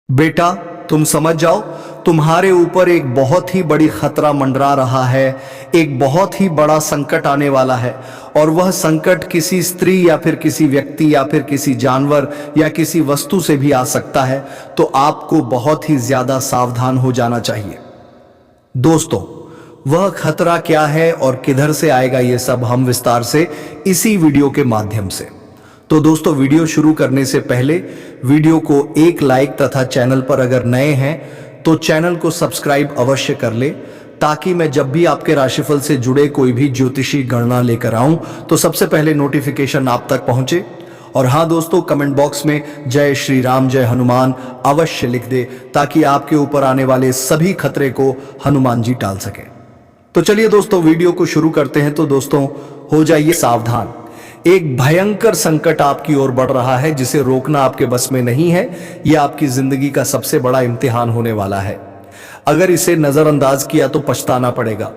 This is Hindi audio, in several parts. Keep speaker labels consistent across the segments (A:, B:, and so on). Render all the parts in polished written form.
A: बेटा, तुम समझ जाओ, तुम्हारे ऊपर एक बहुत ही बड़ी खतरा मंडरा रहा है। एक बहुत ही बड़ा संकट आने वाला है और वह संकट किसी स्त्री या फिर किसी व्यक्ति या फिर किसी जानवर या किसी वस्तु से भी आ सकता है। तो आपको बहुत ही ज्यादा सावधान हो जाना चाहिए। दोस्तों, वह खतरा क्या है और किधर से आएगा, ये सब हम विस्तार से इसी वीडियो के माध्यम से। तो दोस्तों, वीडियो शुरू करने से पहले वीडियो को एक लाइक तथा चैनल पर अगर नए हैं तो चैनल को सब्सक्राइब अवश्य कर ले, ताकि मैं जब भी आपके राशिफल से जुड़े कोई भी ज्योतिषी गणना लेकर आऊं तो सबसे पहले नोटिफिकेशन आप तक पहुंचे। और हाँ दोस्तों, कमेंट बॉक्स में जय श्री राम जय हनुमान अवश्य लिख दे, ताकि आपके ऊपर आने वाले सभी खतरे को हनुमान जी टाल सके। तो चलिए दोस्तों, वीडियो को शुरू करते हैं। तो दोस्तों, हो जाइए सावधान। एक भयंकर संकट आपकी ओर बढ़ रहा है, जिसे रोकना आपके बस में नहीं है। यह आपकी जिंदगी का सबसे बड़ा इम्तिहान होने वाला है। अगर इसे नजरअंदाज किया तो पछताना पड़ेगा।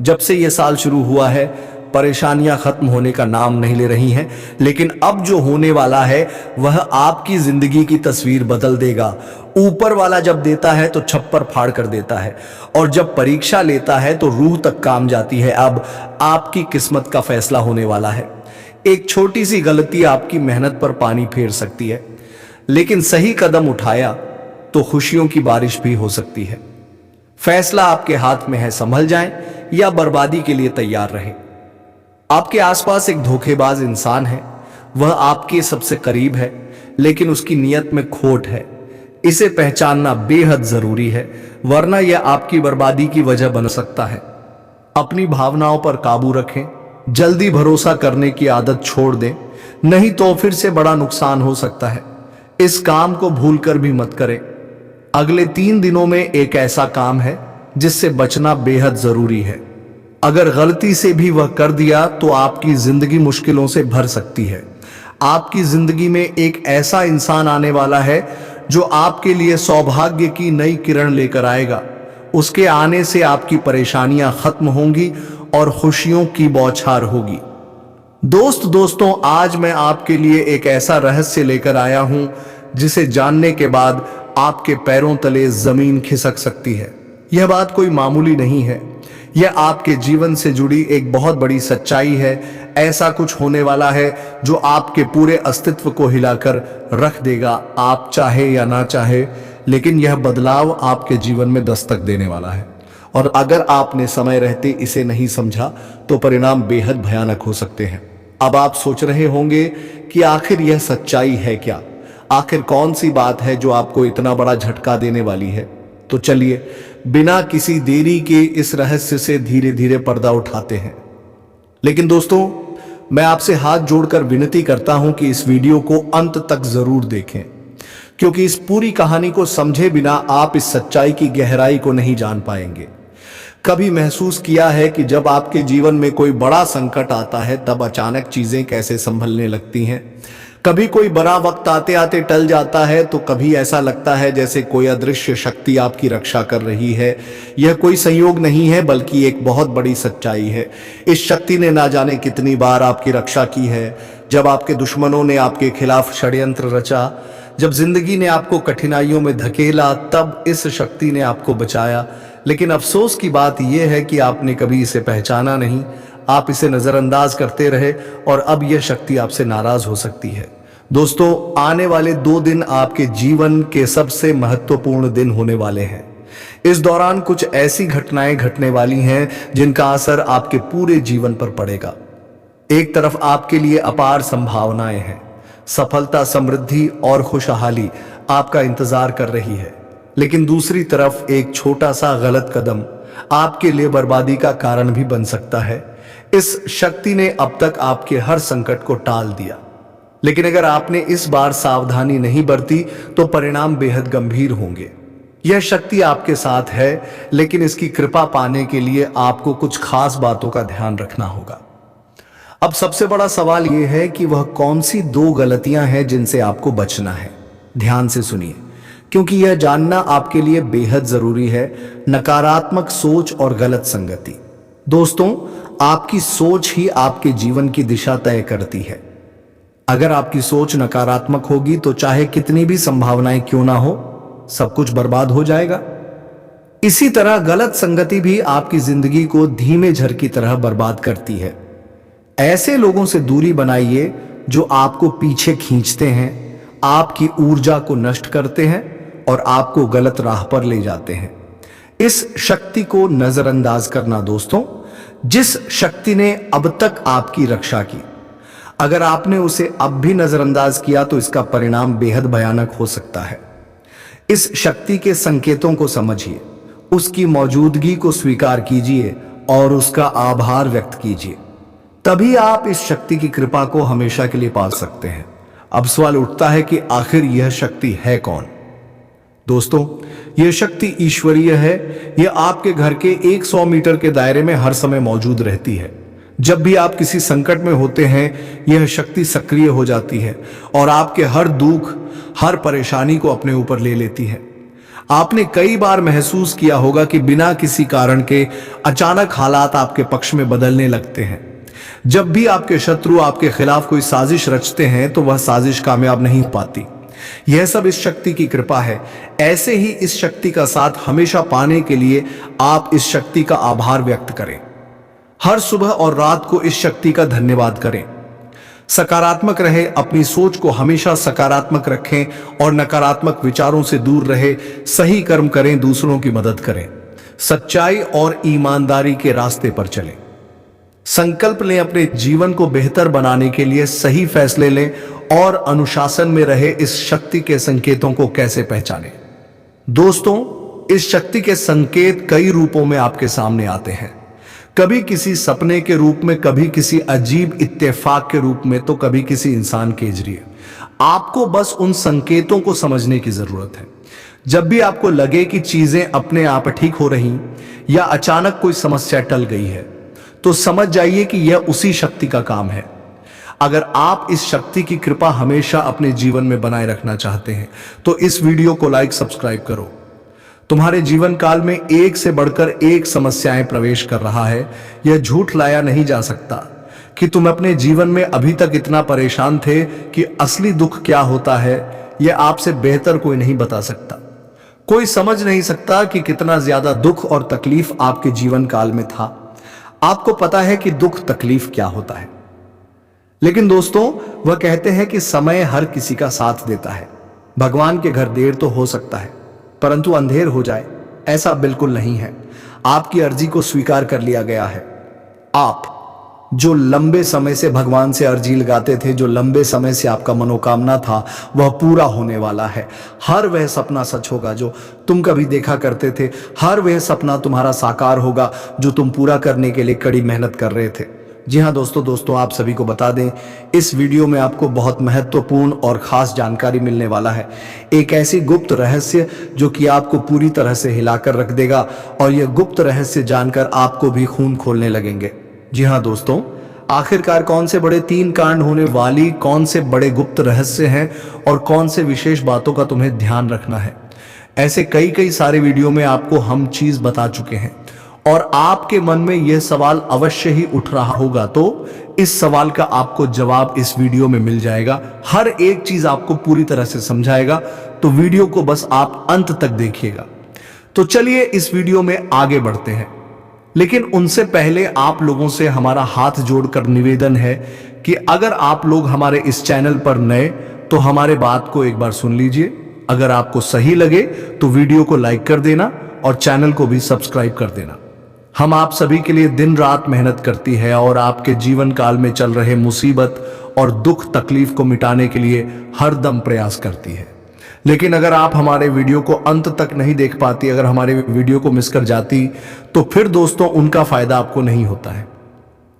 A: जब से यह साल शुरू हुआ है, परेशानियां खत्म होने का नाम नहीं ले रही हैं, लेकिन अब जो होने वाला है वह आपकी जिंदगी की तस्वीर बदल देगा। ऊपर वाला जब देता है तो छप्पर फाड़ कर देता है, और जब परीक्षा लेता है तो रूह तक काम जाती है। अब आपकी किस्मत का फैसला होने वाला है। एक छोटी सी गलती आपकी मेहनत पर पानी फेर सकती है, लेकिन सही कदम उठाया तो खुशियों की बारिश भी हो सकती है। फैसला आपके हाथ में है, संभल जाएं या बर्बादी के लिए तैयार रहें। आपके आसपास एक धोखेबाज इंसान है। वह आपके सबसे करीब है, लेकिन उसकी नीयत में खोट है। इसे पहचानना बेहद जरूरी है, वरना यह आपकी बर्बादी की वजह बन सकता है। अपनी भावनाओं पर काबू रखें। जल्दी भरोसा करने की आदत छोड़ दें, नहीं तो फिर से बड़ा नुकसान हो सकता है। इस काम को भूलकर भी मत करें। अगले 3 दिनों में एक ऐसा काम है जिससे बचना बेहद जरूरी है। अगर गलती से भी वह कर दिया तो आपकी जिंदगी मुश्किलों से भर सकती है। आपकी जिंदगी में एक ऐसा इंसान आने वाला है जो आपके लिए सौभाग्य की नई किरण लेकर आएगा। उसके आने से आपकी परेशानियां खत्म होंगी और खुशियों की बौछार होगी। दोस्तों, आज मैं आपके लिए एक ऐसा रहस्य लेकर आया हूं जिसे जानने के बाद आपके पैरों तले जमीन खिसक सकती है। यह बात कोई मामूली नहीं है, यह आपके जीवन से जुड़ी एक बहुत बड़ी सच्चाई है। ऐसा कुछ होने वाला है जो आपके पूरे अस्तित्व को हिलाकर रख देगा, आप चाहे या ना चाहे, लेकिन यह बदलाव आपके जीवन में दस्तक देने वाला है। और अगर आपने समय रहते इसे नहीं समझा तो परिणाम बेहद भयानक हो सकते हैं। अब आप सोच रहे होंगे कि आखिर यह सच्चाई है क्या? आखिर कौन सी बात है जो आपको इतना बड़ा झटका देने वाली है? तो चलिए, बिना किसी देरी के इस रहस्य से धीरे धीरे पर्दा उठाते हैं। लेकिन दोस्तों, मैं आपसे हाथ जोड़कर विनती करता हूं कि इस वीडियो को अंत तक जरूर देखें, क्योंकि इस पूरी कहानी को समझे बिना आप इस सच्चाई की गहराई को नहीं जान पाएंगे। कभी महसूस किया है कि जब आपके जीवन में कोई बड़ा संकट आता है तब अचानक चीजें कैसे संभलने लगती हैं? कभी कोई बड़ा वक्त आते आते टल जाता है, तो कभी ऐसा लगता है जैसे कोई अदृश्य शक्ति आपकी रक्षा कर रही है। यह कोई संयोग नहीं है, बल्कि एक बहुत बड़ी सच्चाई है। इस शक्ति ने ना जाने कितनी बार आपकी रक्षा की है। जब आपके दुश्मनों ने आपके खिलाफ षड्यंत्र रचा, जब जिंदगी ने आपको कठिनाइयों में धकेला, तब इस शक्ति ने आपको बचाया। लेकिन अफसोस की बात यह है कि आपने कभी इसे पहचाना नहीं। आप इसे नजरअंदाज करते रहे और अब यह शक्ति आपसे नाराज हो सकती है। दोस्तों, आने वाले 2 दिन आपके जीवन के सबसे महत्वपूर्ण दिन होने वाले हैं। इस दौरान कुछ ऐसी घटनाएं घटने वाली हैं जिनका असर आपके पूरे जीवन पर पड़ेगा। एक तरफ आपके लिए अपार संभावनाएं हैं, सफलता, समृद्धि और खुशहाली आपका इंतजार कर रही है। लेकिन दूसरी तरफ एक छोटा सा गलत कदम आपके लिए बर्बादी का कारण भी बन सकता है। इस शक्ति ने अब तक आपके हर संकट को टाल दिया, लेकिन अगर आपने इस बार सावधानी नहीं बरती तो परिणाम बेहद गंभीर होंगे। यह शक्ति आपके साथ है, लेकिन इसकी कृपा पाने के लिए आपको कुछ खास बातों का ध्यान रखना होगा। अब सबसे बड़ा सवाल यह है कि वह कौन सी 2 गलतियां हैं जिनसे आपको बचना है। ध्यान से सुनिए, क्योंकि यह जानना आपके लिए बेहद जरूरी है। नकारात्मक सोच और गलत संगति। दोस्तों, आपकी सोच ही आपके जीवन की दिशा तय करती है। अगर आपकी सोच नकारात्मक होगी तो चाहे कितनी भी संभावनाएं क्यों ना हो, सब कुछ बर्बाद हो जाएगा। इसी तरह गलत संगति भी आपकी जिंदगी को धीमे झर की तरह बर्बाद करती है। ऐसे लोगों से दूरी बनाइए जो आपको पीछे खींचते हैं, आपकी ऊर्जा को नष्ट करते हैं और आपको गलत राह पर ले जाते हैं। इस शक्ति को नजरअंदाज करना दोस्तों, जिस शक्ति ने अब तक आपकी रक्षा की, अगर आपने उसे अब भी नजरअंदाज किया तो इसका परिणाम बेहद भयानक हो सकता है। इस शक्ति के संकेतों को समझिए, उसकी मौजूदगी को स्वीकार कीजिए और उसका आभार व्यक्त कीजिए। तभी आप इस शक्ति की कृपा को हमेशा के लिए पाल सकते हैं। अब सवाल उठता है कि आखिर यह शक्ति है कौन? दोस्तों, यह शक्ति ईश्वरीय है। यह आपके घर के 100 मीटर के दायरे में हर समय मौजूद रहती है। जब भी आप किसी संकट में होते हैं, यह शक्ति सक्रिय हो जाती है और आपके हर दुख, हर परेशानी को अपने ऊपर ले लेती है। आपने कई बार महसूस किया होगा कि बिना किसी कारण के अचानक हालात आपके पक्ष में बदलने लगते हैं। जब भी आपके शत्रु आपके खिलाफ कोई साजिश रचते हैं तो वह साजिश कामयाब नहीं हो पाती। यह सब इस शक्ति की कृपा है। ऐसे ही इस शक्ति का साथ हमेशा पाने के लिए आप इस शक्ति का आभार व्यक्त करें। हर सुबह और रात को इस शक्ति का धन्यवाद करें। सकारात्मक रहे, अपनी सोच को हमेशा सकारात्मक रखें और नकारात्मक विचारों से दूर रहे। सही कर्म करें, दूसरों की मदद करें, सच्चाई और ईमानदारी के रास्ते पर चलें। संकल्प लें, अपने जीवन को बेहतर बनाने के लिए सही फैसले लें और अनुशासन में रहे। इस शक्ति के संकेतों को कैसे पहचानें? दोस्तों, इस शक्ति के संकेत कई रूपों में आपके सामने आते हैं। कभी किसी सपने के रूप में, कभी किसी अजीब इत्तेफाक के रूप में, तो कभी किसी इंसान के जरिए। आपको बस उन संकेतों को समझने की जरूरत है। जब भी आपको लगे कि चीजें अपने आप ठीक हो रही या अचानक कोई समस्या टल गई है, तो समझ जाइए कि यह उसी शक्ति का काम है। अगर आप इस शक्ति की कृपा हमेशा अपने जीवन में बनाए रखना चाहते हैं तो इस वीडियो को लाइक, सब्सक्राइब करो। तुम्हारे जीवन काल में एक से बढ़कर एक समस्याएं प्रवेश कर रहा है। यह झूठ लाया नहीं जा सकता कि तुम अपने जीवन में अभी तक इतना परेशान थे कि असली दुख क्या होता है यह आपसे बेहतर कोई नहीं बता सकता। कोई समझ नहीं सकता कि कितना ज्यादा दुख और तकलीफ आपके जीवन काल में था। आपको पता है कि दुख तकलीफ क्या होता है, लेकिन दोस्तों, वह कहते हैं कि समय हर किसी का साथ देता है। भगवान के घर देर तो हो सकता है, परंतु अंधेर हो जाए ऐसा बिल्कुल नहीं है। आपकी अर्जी को स्वीकार कर लिया गया है। आप जो लंबे समय से भगवान से अर्जी लगाते थे, जो लंबे समय से आपका मनोकामना था, वह पूरा होने वाला है। हर वह सपना सच होगा जो तुम कभी देखा करते थे। हर वह सपना तुम्हारा साकार होगा जो तुम पूरा करने के लिए कड़ी मेहनत कर रहे थे। जी हाँ दोस्तों, आप सभी को बता दें, इस वीडियो में आपको बहुत महत्वपूर्ण और खास जानकारी मिलने वाला है। एक ऐसी गुप्त रहस्य जो कि आपको पूरी तरह से हिलाकर रख देगा और यह गुप्त रहस्य जानकर आपको भी खून खोलने लगेंगे। जी हाँ दोस्तों, आखिरकार कौन से बड़े 3 कांड होने वाली, कौन से बड़े गुप्त रहस्य हैं और कौन से विशेष बातों का तुम्हें ध्यान रखना है, ऐसे कई सारे वीडियो में आपको हम चीज बता चुके हैं। और आपके मन में यह सवाल अवश्य ही उठ रहा होगा, तो इस सवाल का आपको जवाब इस वीडियो में मिल जाएगा। हर एक चीज आपको पूरी तरह से समझाएगा, तो वीडियो को बस आप अंत तक देखिएगा। तो चलिए इस वीडियो में आगे बढ़ते हैं, लेकिन उनसे पहले आप लोगों से हमारा हाथ जोड़कर निवेदन है कि अगर आप लोग हमारे इस चैनल पर नए तो हमारे बात को एक बार सुन लीजिए। अगर आपको सही लगे तो वीडियो को लाइक कर देना और चैनल को भी सब्सक्राइब कर देना। हम आप सभी के लिए दिन रात मेहनत करती है और आपके जीवन काल में चल रहे मुसीबत और दुख तकलीफ को मिटाने के लिए हर दम प्रयास करती है। लेकिन अगर आप हमारे वीडियो को अंत तक नहीं देख पाती, अगर हमारे वीडियो को मिस कर जाती, तो फिर दोस्तों उनका फायदा आपको नहीं होता है।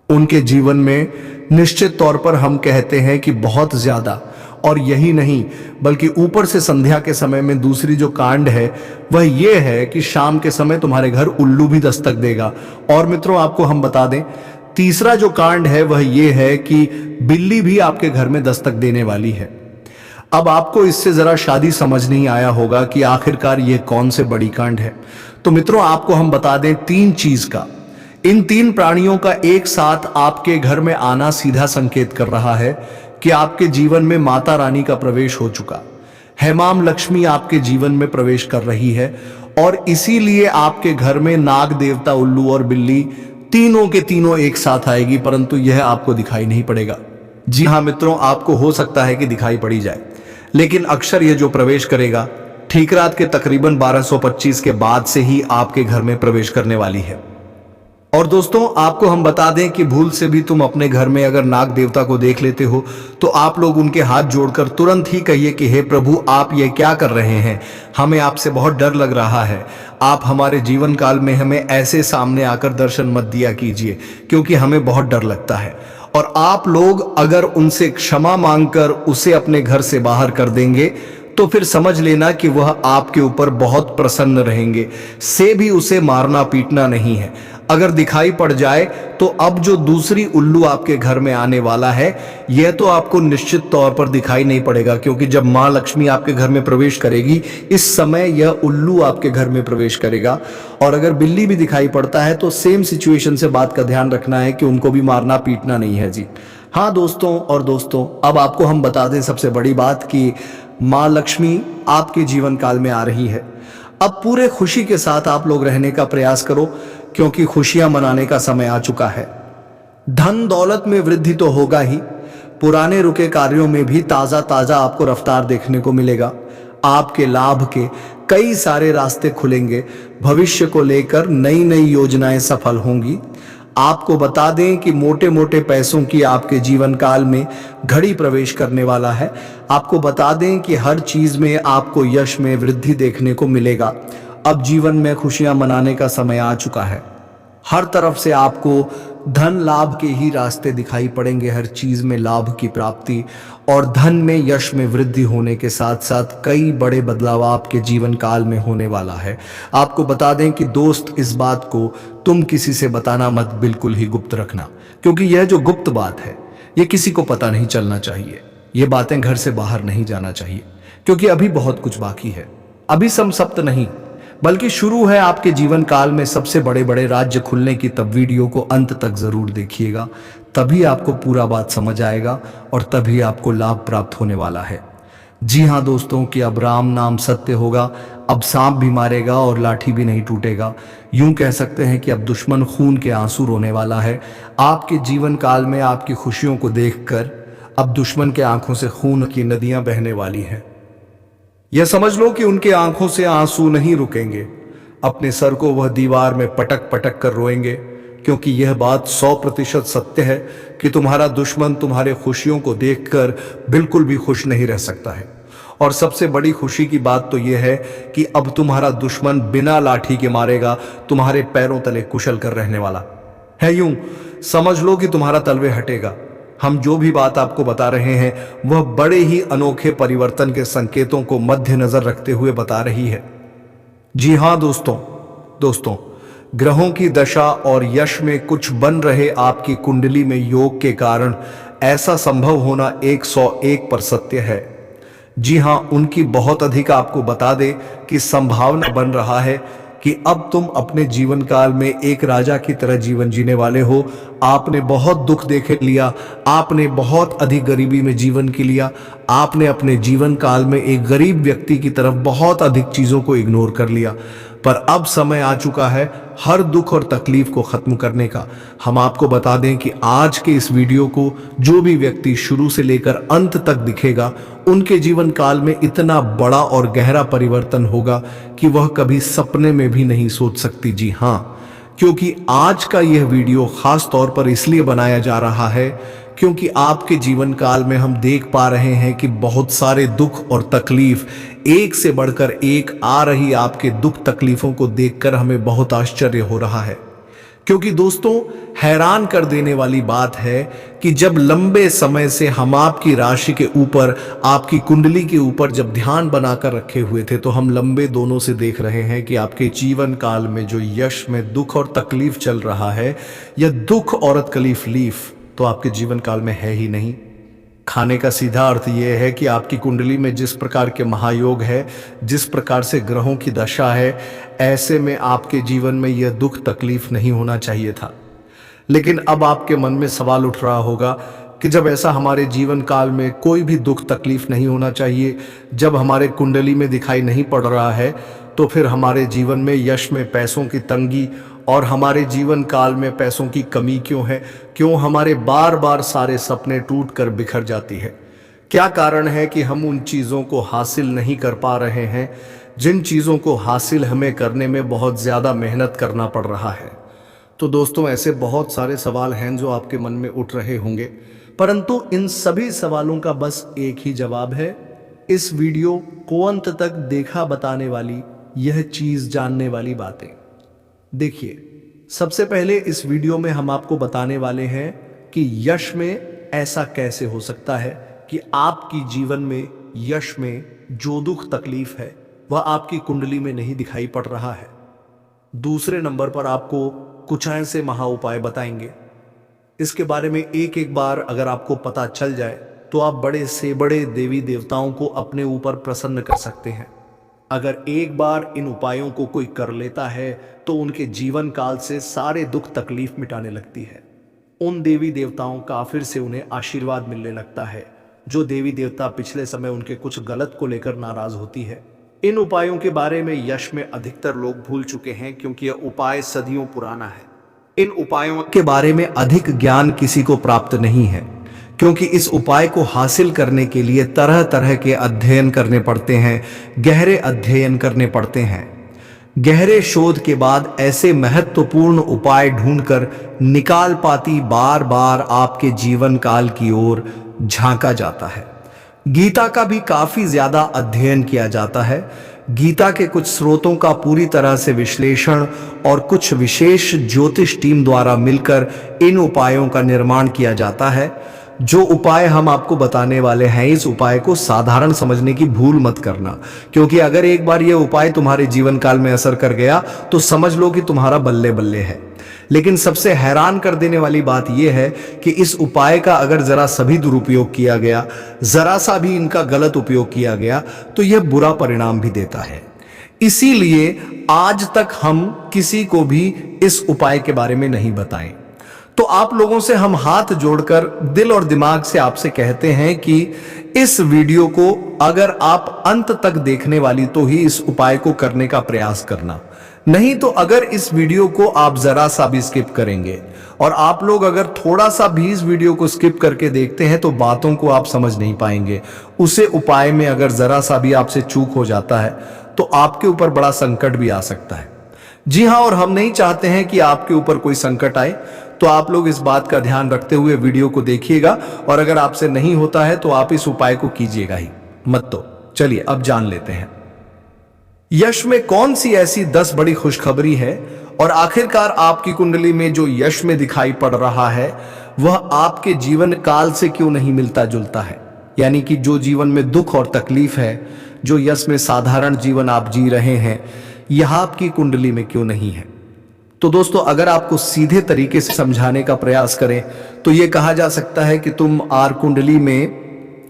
A: उनके जीवन में निश्चित तौर पर हम कहते हैं कि बहुत ज्यादा, और यही नहीं बल्कि ऊपर से संध्या के समय में दूसरी जो कांड है वह यह है कि शाम के समय तुम्हारे घर उल्लू भी दस्तक देगा। और मित्रों, आपको हम बता दें, तीसरा जो कांड है वह यह है कि बिल्ली भी आपके घर में दस्तक देने वाली है। अब आपको इससे जरा शादी समझ नहीं आया होगा कि आखिरकार यह कौन से बड़ी कांड है। तो मित्रों, आपको हम बता दें 3 चीज का, इन 3 प्राणियों का एक साथ आपके घर में आना सीधा संकेत कर रहा है कि आपके जीवन में माता रानी का प्रवेश हो चुका। हेमाम लक्ष्मी आपके जीवन में प्रवेश कर रही है और इसीलिए आपके घर में नाग देवता, उल्लू और बिल्ली तीनों के तीनों एक साथ आएगी, परंतु यह आपको दिखाई नहीं पड़ेगा। जी हाँ मित्रों, आपको हो सकता है कि दिखाई पड़ी जाए, लेकिन अक्सर यह जो प्रवेश करेगा ठीक रात के तकरीबन 1225 के बाद से ही आपके घर में प्रवेश करने वाली है। और दोस्तों, आपको हम बता दें कि भूल से भी तुम अपने घर में अगर नाग देवता को देख लेते हो तो आप लोग उनके हाथ जोड़कर तुरंत ही कहिए कि हे प्रभु, आप ये क्या कर रहे हैं, हमें आपसे बहुत डर लग रहा है, आप हमारे जीवन काल में हमें ऐसे सामने आकर दर्शन मत दिया कीजिए, क्योंकि हमें बहुत डर लगता है। और आप लोग अगर उनसे क्षमा मांगकर उसे अपने घर से बाहर कर देंगे तो फिर समझ लेना कि वह आपके ऊपर बहुत प्रसन्न रहेंगे। से भी उसे मारना पीटना नहीं है। अगर दिखाई पड़ जाए तो अब जो दूसरी उल्लू आपके घर में आने वाला है, यह तो आपको निश्चित तौर पर दिखाई नहीं पड़ेगा, क्योंकि जब मां लक्ष्मी आपके घर में प्रवेश करेगी इस समय यह उल्लू आपके घर में प्रवेश करेगा। और अगर बिल्ली भी दिखाई पड़ता है तो सेम सिचुएशन से बात का ध्यान रखना है कि उनको भी मारना पीटना नहीं है जी। हाँ दोस्तों, और दोस्तों अब आपको हम बता दें सबसे बड़ी बात कि मां लक्ष्मी आपके जीवन काल में आ रही है। अब पूरे खुशी के साथ आप लोग रहने का प्रयास करो, क्योंकि खुशियां मनाने का समय आ चुका है। धन दौलत में वृद्धि तो होगा ही, पुराने रुके कार्यों में भी ताजा ताजा आपको रफ्तार देखने को मिलेगा। आपके लाभ के कई सारे रास्ते खुलेंगे, भविष्य को लेकर नई नई योजनाएं सफल होंगी। आपको बता दें कि मोटे मोटे पैसों की आपके जीवन काल में घड़ी प्रवेश करने वाला है। आपको बता दें कि हर चीज में आपको यश में वृद्धि देखने को मिलेगा। अब जीवन में खुशियां मनाने का समय आ चुका है। हर तरफ से आपको धन लाभ के ही रास्ते दिखाई पड़ेंगे, हर चीज में लाभ की प्राप्ति और धन में यश में वृद्धि होने के साथ साथ कई बड़े बदलाव आपके जीवन काल में होने वाला है। आपको बता दें कि दोस्त, इस बात को तुम किसी से बताना मत, बिल्कुल ही गुप्त रखना, क्योंकि यह जो गुप्त बात है यह किसी को पता नहीं चलना चाहिए। ये बातें घर से बाहर नहीं जाना चाहिए, क्योंकि अभी बहुत कुछ बाकी है। अभी समसप्त नहीं, बल्कि शुरू है आपके जीवन काल में सबसे बड़े बड़े राज्य खुलने की। तब वीडियो को अंत तक जरूर देखिएगा, तभी आपको पूरा बात समझ आएगा और तभी आपको लाभ प्राप्त होने वाला है। जी हाँ दोस्तों, कि अब राम नाम सत्य होगा, अब सांप भी मारेगा और लाठी भी नहीं टूटेगा। यूं कह सकते हैं कि अब दुश्मन खून के आंसू रोने वाला है। आपके जीवन काल में आपकी खुशियों को देखकर अब दुश्मन के आंखों से खून की नदियां बहने वाली हैं। यह समझ लो कि उनके आंखों से आंसू नहीं रुकेंगे, अपने सर को वह दीवार में पटक पटक कर रोएंगे, क्योंकि यह बात 100% सत्य है कि तुम्हारा दुश्मन तुम्हारे खुशियों को देखकर बिल्कुल भी खुश नहीं रह सकता है। और सबसे बड़ी खुशी की बात तो यह है कि अब तुम्हारा दुश्मन बिना लाठी के मारेगा, तुम्हारे पैरों तले कुशल कर रहने वाला है। यूं समझ लो कि तुम्हारा तलवे हटेगा। हम जो भी बात आपको बता रहे हैं वह बड़े ही अनोखे परिवर्तन के संकेतों को मद्देनजर रखते हुए बता रही है। जी हाँ दोस्तों, ग्रहों की दशा और यश में कुछ बन रहे आपकी कुंडली में योग के कारण ऐसा संभव होना 101 पर सत्य है। जी हाँ, उनकी बहुत अधिक आपको बता दे कि संभावना बन रहा है कि अब तुम अपने जीवन काल में एक राजा की तरह जीवन जीने वाले हो। आपने बहुत दुख देख लिया, आपने बहुत अधिक गरीबी में जीवन की लिया, आपने अपने जीवन काल में एक गरीब व्यक्ति की तरफ बहुत अधिक चीजों को इग्नोर कर लिया, पर अब समय आ चुका है हर दुख और तकलीफ को खत्म करने का। हम आपको बता दें कि आज के इस वीडियो को जो भी व्यक्ति शुरू से लेकर अंत तक दिखेगा, उनके जीवन काल में इतना बड़ा और गहरा परिवर्तन होगा कि वह कभी सपने में भी नहीं सोच सकती। जी हाँ, क्योंकि आज का यह वीडियो खास तौर पर इसलिए बनाया जा रहा है क्योंकि आपके जीवन काल में हम देख पा रहे हैं कि बहुत सारे दुख और तकलीफ एक से बढ़कर एक आ रही। आपके दुख तकलीफों को देखकर हमें बहुत आश्चर्य हो रहा है, क्योंकि दोस्तों हैरान कर देने वाली बात है कि जब लंबे समय से हम आपकी राशि के ऊपर, आपकी कुंडली के ऊपर जब ध्यान बनाकर रखे हुए थे, तो हम लंबे दोनों से देख रहे हैं कि आपके जीवन काल में जो यश में दुख और तकलीफ चल रहा है, यह दुख और तकलीफ तो आपके जीवन काल में है ही नहीं। खाने का सीधा अर्थ यह है कि आपकी कुंडली में जिस प्रकार के महायोग है, जिस प्रकार से ग्रहों की दशा है, ऐसे में आपके जीवन में यह दुख तकलीफ नहीं होना चाहिए था। लेकिन अब आपके मन में सवाल उठ रहा होगा कि जब ऐसा हमारे जीवन काल में कोई भी दुख तकलीफ नहीं होना चाहिए, जब हमारे कुंडली में दिखाई नहीं पड़ रहा है, तो फिर हमारे जीवन में यश में पैसों की तंगी और हमारे जीवन काल में पैसों की कमी क्यों है? क्यों हमारे बार बार सारे सपने टूट कर बिखर जाती है? क्या कारण है कि हम उन चीज़ों को हासिल नहीं कर पा रहे हैं जिन चीज़ों को हासिल हमें करने में बहुत ज़्यादा मेहनत करना पड़ रहा है? तो दोस्तों, ऐसे बहुत सारे सवाल हैं जो आपके मन में उठ रहे होंगे, परंतु इन सभी सवालों का बस एक ही जवाब है। इस वीडियो को अंत तक देखा बताने वाली यह चीज़ जानने वाली बातें। देखिए, सबसे पहले इस वीडियो में हम आपको बताने वाले हैं कि यश में ऐसा कैसे हो सकता है कि आपकी जीवन में यश में जो दुख तकलीफ है वह आपकी कुंडली में नहीं दिखाई पड़ रहा है। दूसरे नंबर पर आपको कुछ ऐसे महा उपाय बताएंगे, इसके बारे में एक एक बार अगर आपको पता चल जाए तो आप बड़े से बड़े देवी देवताओं को अपने ऊपर प्रसन्न कर सकते हैं। अगर एक बार इन उपायों को कोई कर लेता है तो उनके जीवन काल से सारे दुख तकलीफ मिटाने लगती है। उन देवी देवताओं का फिर से उन्हें आशीर्वाद मिलने लगता है। जो देवी देवता पिछले समय उनके कुछ गलत को लेकर नाराज होती है। इन उपायों के बारे में यश में अधिकतर लोग भूल चुके हैं, क्योंकि यह उपाय सदियों पुराना है। इन उपायों के बारे में अधिक ज्ञान किसी को प्राप्त नहीं है, क्योंकि इस उपाय को हासिल करने के लिए तरह तरह के अध्ययन करने पड़ते हैं, गहरे अध्ययन करने पड़ते हैं। गहरे शोध के बाद ऐसे महत्वपूर्ण उपाय ढूंढकर निकाल पाती बार बार आपके जीवन काल की ओर झांका जाता है। गीता का भी काफी ज्यादा अध्ययन किया जाता है। गीता के कुछ स्रोतों का पूरी तरह से विश्लेषण और कुछ विशेष ज्योतिष टीम द्वारा मिलकर इन उपायों का निर्माण किया जाता है। जो उपाय हम आपको बताने वाले हैं, इस उपाय को साधारण समझने की भूल मत करना, क्योंकि अगर एक बार यह उपाय तुम्हारे जीवन काल में असर कर गया तो समझ लो कि तुम्हारा बल्ले बल्ले है। लेकिन सबसे हैरान कर देने वाली बात यह है कि इस उपाय का अगर जरा सा भी दुरुपयोग किया गया, जरा सा भी इनका गलत उपयोग किया गया, तो यह बुरा परिणाम भी देता है। इसीलिए आज तक हम किसी को भी इस उपाय के बारे में नहीं बताएं। तो आप लोगों से हम हाथ जोड़कर दिल और दिमाग से आपसे कहते हैं कि इस वीडियो को अगर आप अंत तक देखने वाली तो ही इस उपाय को करने का प्रयास करना, नहीं तो अगर इस वीडियो को आप जरा सा भी स्किप करेंगे और आप लोग अगर थोड़ा सा भी इस वीडियो को स्किप करके देखते हैं तो बातों को आप समझ नहीं पाएंगे। उसे उपाय में अगर जरा सा भी आपसे चूक हो जाता है तो आपके ऊपर बड़ा संकट भी आ सकता है। जी हाँ, और हम नहीं चाहते हैं कि आपके ऊपर कोई संकट आए, तो आप लोग इस बात का ध्यान रखते हुए वीडियो को देखिएगा, और अगर आपसे नहीं होता है तो आप इस उपाय को कीजिएगा ही मत। तो चलिए अब जान लेते हैं यश में कौन सी ऐसी 10 बड़ी खुशखबरी है, और आखिरकार आपकी कुंडली में जो यश में दिखाई पड़ रहा है वह आपके जीवन काल से क्यों नहीं मिलता जुलता है। यानी कि जो जीवन में दुख और तकलीफ है, जो यश में साधारण जीवन आप जी रहे हैं, यह आपकी कुंडली में क्यों नहीं है। तो दोस्तों, अगर आपको सीधे तरीके से समझाने का प्रयास करें तो यह कहा जा सकता है कि तुम आर कुंडली में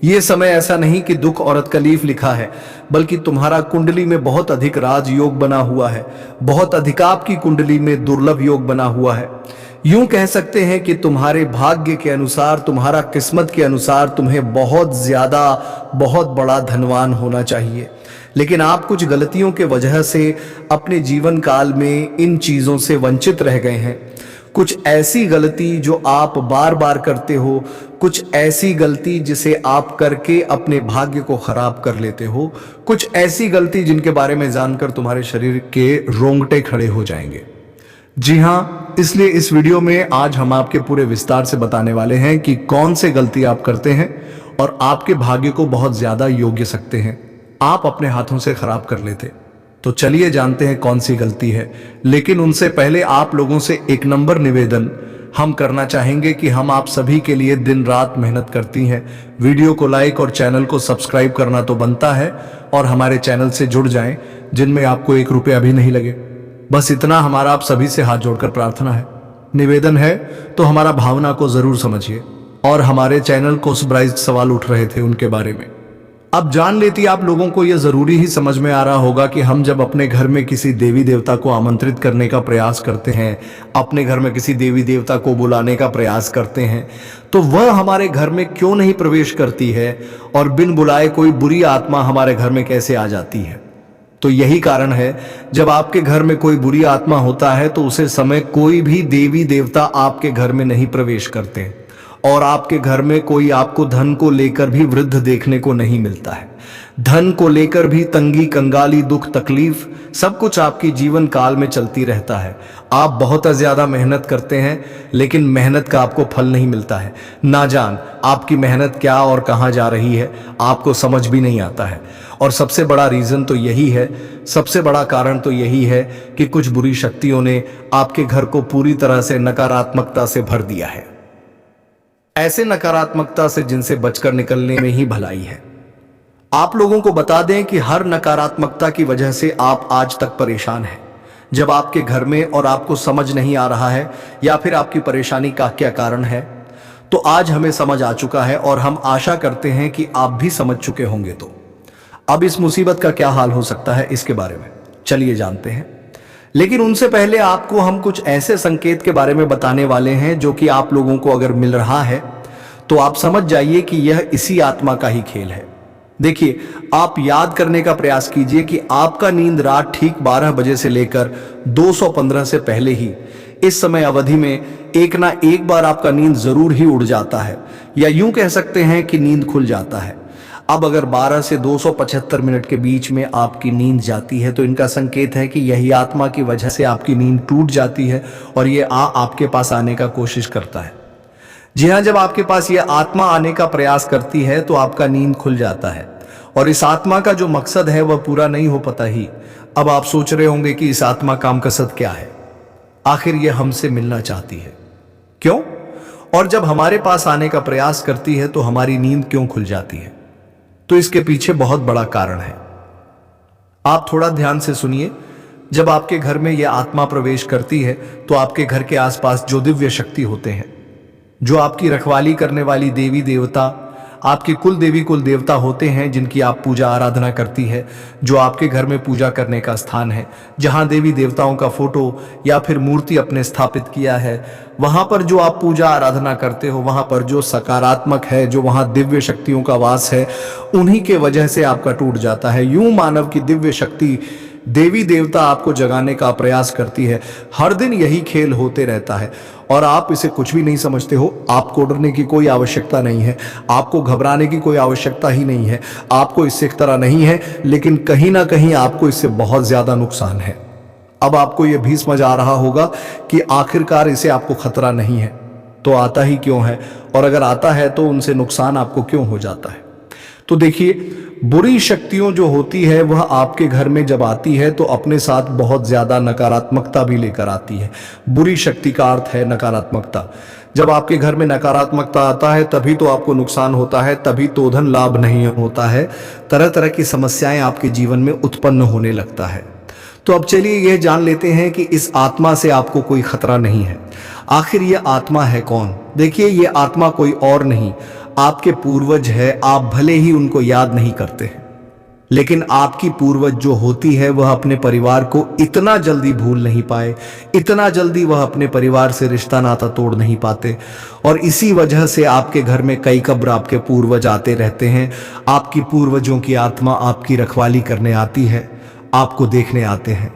A: यह समय ऐसा नहीं कि दुख और तकलीफ लिखा है, बल्कि तुम्हारा कुंडली में बहुत अधिक राजयोग बना हुआ है, बहुत अधिक आपकी कुंडली में दुर्लभ योग बना हुआ है। यूं कह सकते हैं कि तुम्हारे भाग्य के अनुसार, तुम्हारा किस्मत के अनुसार तुम्हें बहुत ज्यादा, बहुत बड़ा धनवान होना चाहिए, लेकिन आप कुछ गलतियों के वजह से अपने जीवन काल में इन चीजों से वंचित रह गए हैं। कुछ ऐसी गलती जो आप बार बार करते हो, कुछ ऐसी गलती जिसे आप करके अपने भाग्य को खराब कर लेते हो, कुछ ऐसी गलती जिनके बारे में जानकर तुम्हारे शरीर के रोंगटे खड़े हो जाएंगे। जी हाँ, इसलिए इस वीडियो में आज हम आपके पूरे विस्तार से बताने वाले हैं कि कौन से गलती आप करते हैं और आपके भाग्य को बहुत ज्यादा योग्य सकते हैं आप अपने हाथों से खराब कर लेते। तो चलिए जानते हैं कौन सी गलती है, लेकिन उनसे पहले आप लोगों से एक नंबर निवेदन हम करना चाहेंगे कि हम आप सभी के लिए दिन रात मेहनत करती हैं। वीडियो को लाइक और चैनल को सब्सक्राइब करना तो बनता है, और हमारे चैनल से जुड़ जाएं जिनमें आपको 1 रुपया भी नहीं लगे। बस इतना हमारा आप सभी से हाथ जोड़कर प्रार्थना है, निवेदन है। तो हमारा भावना को जरूर समझिए। और हमारे चैनल को सरप्राइज सवाल उठ रहे थे उनके बारे में। अब जान लेती आप लोगों को यह जरूरी ही समझ में आ रहा होगा कि हम जब अपने घर में किसी देवी देवता को आमंत्रित करने का प्रयास करते हैं, अपने घर में किसी देवी देवता को बुलाने का प्रयास करते हैं, तो वह हमारे घर में क्यों नहीं प्रवेश करती है और बिन बुलाए कोई बुरी आत्मा हमारे घर में कैसे आ जाती है। तो यही कारण है, जब आपके घर में कोई बुरी आत्मा होता है तो उसे समय कोई भी देवी देवता आपके घर में नहीं प्रवेश करते और आपके घर में कोई आपको धन को लेकर भी वृद्ध देखने को नहीं मिलता है। धन को लेकर भी तंगी, कंगाली, दुख, तकलीफ सब कुछ आपकी जीवन काल में चलती रहता है। आप बहुत ज्यादा मेहनत करते हैं लेकिन मेहनत का आपको फल नहीं मिलता है। ना जान आपकी मेहनत क्या और कहां जा रही है, आपको समझ भी नहीं आता है। और सबसे बड़ा रीजन तो यही है, सबसे बड़ा कारण तो यही है कि कुछ बुरी शक्तियों ने आपके घर को पूरी तरह से नकारात्मकता से भर दिया है। ऐसे नकारात्मकता से जिनसे बचकर निकलने में ही भलाई है। आप लोगों को बता दें कि हर नकारात्मकता की वजह से आप आज तक परेशान हैं। जब आपके घर में और आपको समझ नहीं आ रहा है या फिर आपकी परेशानी का क्या कारण है, तो आज हमें समझ आ चुका है और हम आशा करते हैं कि आप भी समझ चुके होंगे। तो अब इस मुसीबत का क्या हाल हो सकता है, इसके बारे में चलिए जानते हैं। लेकिन उनसे पहले आपको हम कुछ ऐसे संकेत के बारे में बताने वाले हैं जो कि आप लोगों को अगर मिल रहा है तो आप समझ जाइए कि यह इसी आत्मा का ही खेल है। देखिए, आप याद करने का प्रयास कीजिए कि आपका नींद रात ठीक 12 बजे से लेकर 215 से पहले ही इस समय अवधि में एक ना एक बार आपका नींद जरूर ही उड़ जाता है, या यूं कह सकते हैं कि नींद खुल जाता है। अब अगर 12 से 275 मिनट के बीच में आपकी नींद जाती है तो इनका संकेत है कि यही आत्मा की वजह से आपकी नींद टूट जाती है और ये आपके पास आने का कोशिश करता है। जी हाँ, जब आपके पास ये आत्मा आने का प्रयास करती है तो आपका नींद खुल जाता है और इस आत्मा का जो मकसद है वह पूरा नहीं हो पाता ही। अब आप सोच रहे होंगे कि इस आत्मा का मकसद क्या है, आखिर ये हमसे मिलना चाहती है क्यों, और जब हमारे पास आने का प्रयास करती है तो हमारी नींद क्यों खुल जाती है। तो इसके पीछे बहुत बड़ा कारण है। आप थोड़ा ध्यान से सुनिए। जब आपके घर में यह आत्मा प्रवेश करती है तो आपके घर के आसपास जो दिव्य शक्ति होते हैं, जो आपकी रखवाली करने वाली देवी देवता, आपकी कुल देवी कुल देवता होते हैं, जिनकी आप पूजा आराधना करती है, जो आपके घर में पूजा करने का स्थान है, जहां देवी देवताओं का फोटो या फिर मूर्ति अपने स्थापित किया है, वहां पर जो आप पूजा आराधना करते हो, वहां पर जो सकारात्मक है, जो वहां दिव्य शक्तियों का वास है, उन्हीं के वजह से आपका टूट जाता है। यूं मानव की दिव्य शक्ति देवी देवता आपको जगाने का प्रयास करती है। हर दिन यही खेल होते रहता है और आप इसे कुछ भी नहीं समझते हो। आपको डरने की कोई आवश्यकता नहीं है, आपको घबराने की कोई आवश्यकता ही नहीं है, आपको इससे खतरा नहीं है, लेकिन कहीं ना कहीं आपको इससे बहुत ज्यादा नुकसान है। अब आपको यह भी समझ आ रहा होगा कि आखिरकार इसे आपको खतरा नहीं है तो आता ही क्यों है, और अगर आता है तो उनसे नुकसान आपको क्यों हो जाता है। तो देखिए, बुरी शक्तियों जो होती है वह आपके घर में जब आती है तो अपने साथ बहुत ज्यादा नकारात्मकता भी लेकर आती है। बुरी शक्ति का अर्थ है नकारात्मकता। जब आपके घर में नकारात्मकता आता है तभी तो आपको नुकसान होता है, तभी तो धन लाभ नहीं होता है, तरह तरह की समस्याएं आपके जीवन में उत्पन्न होने लगता है। तो अब चलिए यह जान लेते हैं कि इस आत्मा से आपको कोई खतरा नहीं है। आखिर यह आत्मा है कौन। देखिए, यह आत्मा कोई और नहीं, आपके पूर्वज है। आप भले ही उनको याद नहीं करते हैं, लेकिन आपकी पूर्वज जो होती है वह अपने परिवार को इतना जल्दी भूल नहीं पाए, इतना जल्दी वह अपने परिवार से रिश्ता नाता तोड़ नहीं पाते, और इसी वजह से आपके घर में कई कब्र आपके पूर्वज आते रहते हैं। आपकी पूर्वजों की आत्मा आपकी रखवाली करने आती है, आपको देखने आते हैं।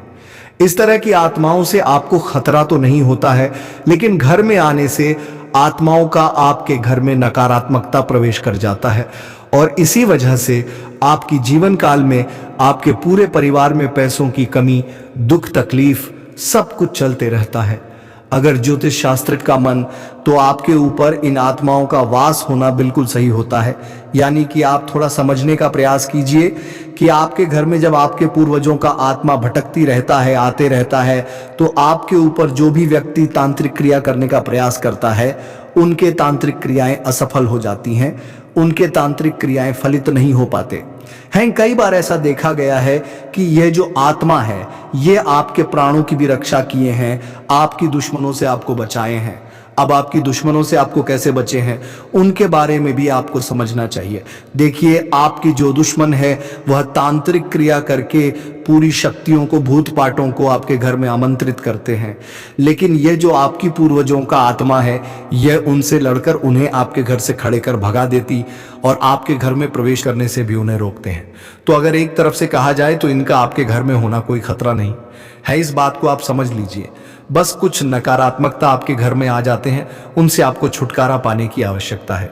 A: इस तरह की आत्माओं से आपको खतरा तो नहीं होता है, लेकिन घर में आने से आत्माओं का आपके घर में नकारात्मकता प्रवेश कर जाता है और इसी वजह से आपकी जीवन काल में आपके पूरे परिवार में पैसों की कमी, दुख, तकलीफ सब कुछ चलते रहता है। अगर ज्योतिष शास्त्र का मन तो आपके ऊपर इन आत्माओं का वास होना बिल्कुल सही होता है। यानी कि आप थोड़ा समझने का प्रयास कीजिए कि आपके घर में जब आपके पूर्वजों का आत्मा भटकती रहता है, आते रहता है, तो आपके ऊपर जो भी व्यक्ति तांत्रिक क्रिया करने का प्रयास करता है उनके तांत्रिक क्रियाएं असफल हो जाती हैं, उनके तांत्रिक क्रियाएं फलित नहीं हो पाते हैं। कई बार ऐसा देखा गया है कि यह जो आत्मा है ये आपके प्राणों की भी रक्षा किए हैं, आपकी दुश्मनों से आपको बचाए हैं, अब आपकी दुश्मनों से आपको कैसे बचे हैं उनके बारे में भी आपको समझना चाहिए। देखिए, आपकी जो दुश्मन है वह तांत्रिक क्रिया करके पूरी शक्तियों को, भूत पाटों को आपके घर में आमंत्रित करते हैं, लेकिन यह जो आपकी पूर्वजों का आत्मा है यह उनसे लड़कर उन्हें आपके घर से खड़े कर भगा देती और आपके घर में प्रवेश करने से भी उन्हें रोकते हैं। तो अगर एक तरफ से कहा जाए तो इनका आपके घर में होना कोई खतरा नहीं है, इस बात को आप समझ लीजिए। बस कुछ नकारात्मकता आपके घर में आ जाते हैं, उनसे आपको छुटकारा पाने की आवश्यकता है।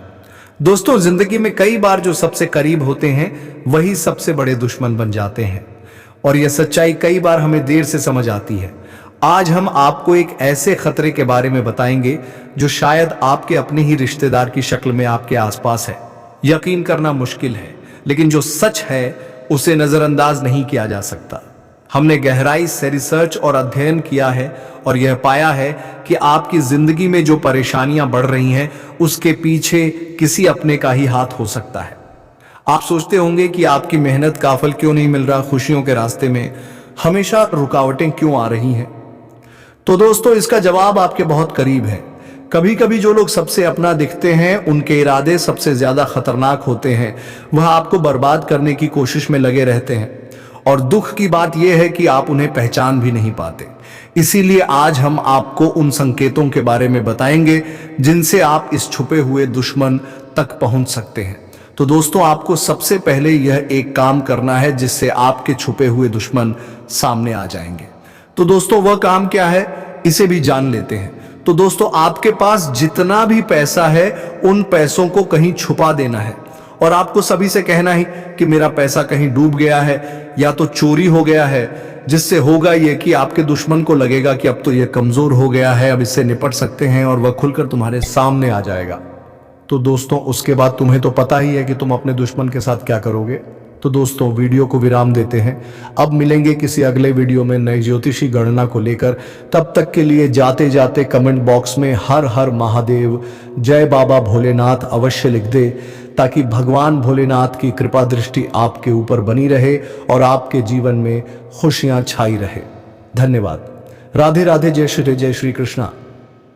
A: दोस्तों, जिंदगी में कई बार जो सबसे करीब होते हैं वही सबसे बड़े दुश्मन बन जाते हैं और यह सच्चाई कई बार हमें देर से समझ आती है। आज हम आपको एक ऐसे खतरे के बारे में बताएंगे जो शायद आपके अपने ही रिश्तेदार की शक्ल में आपके आसपास है। यकीन करना मुश्किल है, लेकिन जो सच है उसे नजरअंदाज नहीं किया जा सकता। हमने गहराई से रिसर्च और अध्ययन किया है और यह पाया है कि आपकी जिंदगी में जो परेशानियां बढ़ रही हैं उसके पीछे किसी अपने का ही हाथ हो सकता है। आप सोचते होंगे कि आपकी मेहनत का फल क्यों नहीं मिल रहा, खुशियों के रास्ते में हमेशा रुकावटें क्यों आ रही हैं। तो दोस्तों, इसका जवाब आपके बहुत करीब है। कभी कभी जो लोग सबसे अपना दिखते हैं उनके इरादे सबसे ज्यादा खतरनाक होते हैं। वह आपको बर्बाद करने की कोशिश में लगे रहते हैं और दुख की बात यह है कि आप उन्हें पहचान भी नहीं पाते। इसीलिए आज हम आपको उन संकेतों के बारे में बताएंगे जिनसे आप इस छुपे हुए दुश्मन तक पहुंच सकते हैं। तो दोस्तों, आपको सबसे पहले यह एक काम करना है जिससे आपके छुपे हुए दुश्मन सामने आ जाएंगे। तो दोस्तों, वह काम क्या है, इसे भी जान लेते हैं। तो दोस्तों, आपके पास जितना भी पैसा है उन पैसों को कहीं छुपा देना है और आपको सभी से कहना है कि मेरा पैसा कहीं डूब गया है या तो चोरी हो गया है। जिससे होगा यह कि आपके दुश्मन को लगेगा कि अब तो यह कमजोर हो गया है, अब इससे निपट सकते हैं और वह खुलकर तुम्हारे सामने आ जाएगा। तो दोस्तों, उसके बाद तुम्हें तो पता ही है कि तुम अपने दुश्मन के साथ क्या करोगे। तो दोस्तों, वीडियो को विराम देते हैं। अब मिलेंगे किसी अगले वीडियो में नई ज्योतिषी गणना को लेकर। तब तक के लिए जाते जाते कमेंट बॉक्स में हर हर महादेव, जय बाबा भोलेनाथ अवश्य लिख दे, ताकि भगवान भोलेनाथ की कृपा दृष्टि आपके ऊपर बनी रहे और आपके जीवन में खुशियां छाई रहे। धन्यवाद। राधे राधे। जय श्री कृष्णा।